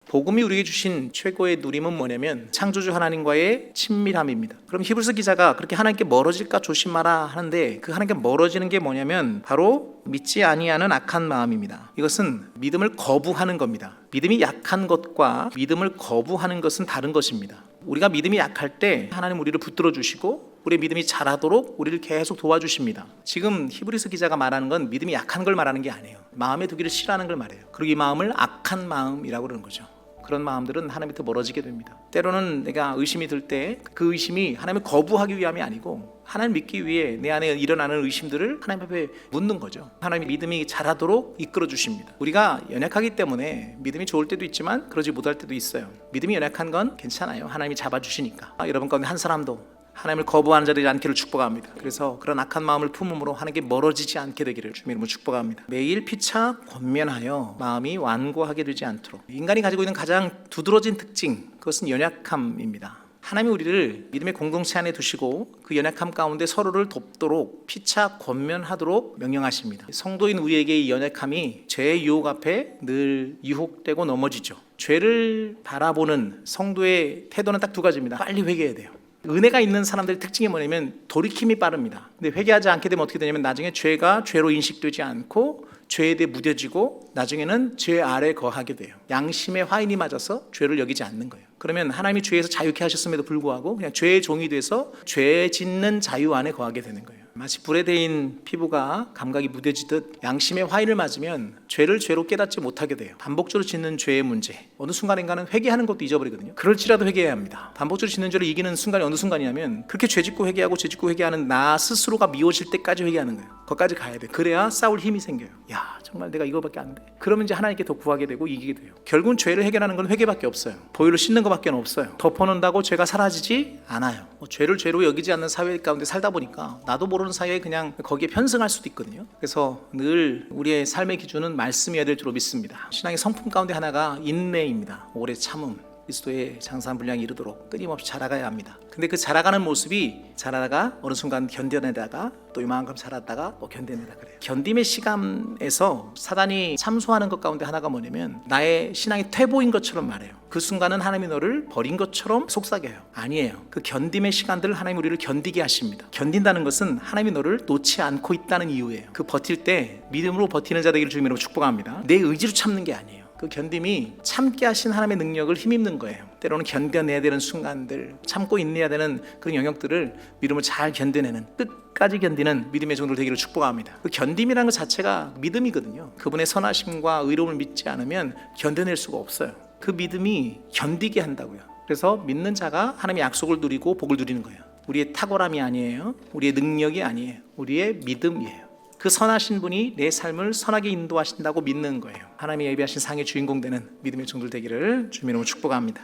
복음이 우리에게 주신 최고의 누림은 뭐냐면 창조주 하나님과의 친밀함입니다. 그럼 히브리서 기자가 그렇게 하나님께 멀어질까 조심하라 하는데 그 하나님께 멀어지는 게 뭐냐면 바로 믿지 아니하는 악한 마음입니다. 이것은 믿음을 거부하는 겁니다. 믿음이 약한 것과 믿음을 거부하는 것은 다른 것입니다. 우리가 믿음이 약할 때 하나님 우리를 붙들어 주시고 우리의 믿음이 자라도록 우리를 계속 도와주십니다. 지금 히브리서 기자가 말하는 건 믿음이 약한 걸 말하는 게 아니에요. 마음에 두기를 싫어하는 걸 말해요. 그리고 이 마음을 악한 마음이라고 그러는 거죠. 그런 마음들은 하나님부터 멀어지게 됩니다. 때로는 내가 의심이 들 때 그 의심이 하나님을 거부하기 위함이 아니고 하나님 믿기 위해 내 안에 일어나는 의심들을 하나님 앞에 묻는 거죠. 하나님의 믿음이 자라도록 이끌어 주십니다. 우리가 연약하기 때문에 믿음이 좋을 때도 있지만 그러지 못할 때도 있어요. 믿음이 연약한 건 괜찮아요. 하나님이 잡아주시니까. 여러분 가운데 한 사람도 하나님을 거부하는 자들이 않기를 축복합니다. 그래서 그런 악한 마음을 품음으로 하나님께 멀어지지 않게 되기를 주님의 이름으로 축복합니다. 매일 피차 권면하여 마음이 완고하게 되지 않도록. 인간이 가지고 있는 가장 두드러진 특징, 그것은 연약함입니다. 하나님이 우리를 믿음의 공동체 안에 두시고 그 연약함 가운데 서로를 돕도록 피차 권면하도록 명령하십니다. 성도인 우리에게 이 연약함이 죄의 유혹 앞에 늘 유혹되고 넘어지죠. 죄를 바라보는 성도의 태도는 딱 두 가지입니다. 빨리 회개해야 돼요. 은혜가 있는 사람들의 특징이 뭐냐면 돌이킴이 빠릅니다. 근데 회개하지 않게 되면 어떻게 되냐면 나중에 죄가 죄로 인식되지 않고 죄에 대해 무뎌지고 나중에는 죄 아래 거하게 돼요. 양심의 화인이 맞아서 죄를 여기지 않는 거예요. 그러면 하나님이 죄에서 자유케 하셨음에도 불구하고 그냥 죄의 종이 돼서 죄 짓는 자유 안에 거하게 되는 거예요. 마치 불에 데인 피부가 감각이 무뎌지듯 양심의 화인을 맞으면 죄를 죄로 깨닫지 못하게 돼요. 반복적으로 짓는 죄의 문제, 어느 순간인가는 회개하는 것도 잊어버리거든요. 그럴지라도 회개해야 합니다. 반복적으로 짓는 죄를 이기는 순간이 어느 순간이냐면 그렇게 죄짓고 회개하고 죄짓고 회개하는 나 스스로가 미워질 때까지 회개하는 거예요. 거기까지 가야 돼. 그래야 싸울 힘이 생겨요. 야, 정말 내가 이거밖에 안 돼. 그러면 이제 하나님께 더 구하게 되고 이기게 돼요. 결국은 죄를 해결하는 건 회개밖에 없어요. 보혈로 씻는 것밖에 없어요. 덮어놓는다고 죄가 사라지지 않아요. 죄를 죄로 여기지 않는 사회 가운데 살다 보니까 나도 모르는 사이에 그냥 거기에 편승할 수도 있거든요. 그래서 늘 우리의 삶의 기준은 말씀이어야 될 줄로 믿습니다. 신앙의 성품 가운데 하나가 인내입니다. 오래 참음. 그리스도의 장사한 분량이 이르도록 끊임없이 자라가야 합니다. 근데 그 자라가는 모습이 자라다가 어느 순간 견뎌내다가 또 이만큼 자랐다가 또 견뎌내다 그래요. 견딤의 시간에서 사단이 참소하는 것 가운데 하나가 뭐냐면 나의 신앙이 퇴보인 것처럼 말해요. 그 순간은 하나님이 너를 버린 것처럼 속삭여요. 아니에요. 그 견딤의 시간들을 하나님이 우리를 견디게 하십니다. 견딘다는 것은 하나님이 너를 놓지 않고 있다는 이유예요. 그 버틸 때 믿음으로 버티는 자 되기를 주님으로 축복합니다. 내 의지로 참는 게 아니에요. 그 견딤이 참게 하신 하나님의 능력을 힘입는 거예요. 때로는 견뎌내야 되는 순간들, 참고 인내해야 되는 그런 영역들을 믿음을 잘 견뎌내는, 끝까지 견디는 믿음의 종들 되기를 축복합니다. 그 견딤이라는 것 자체가 믿음이거든요. 그분의 선하심과 의로움을 믿지 않으면 견뎌낼 수가 없어요. 그 믿음이 견디게 한다고요. 그래서 믿는 자가 하나님의 약속을 누리고 복을 누리는 거예요. 우리의 탁월함이 아니에요. 우리의 능력이 아니에요. 우리의 믿음이에요. 그 선하신 분이 내 삶을 선하게 인도하신다고 믿는 거예요. 하나님이 예비하신 상의 주인공 되는 믿음의 종들 되기를 주님의 이름으로 축복합니다.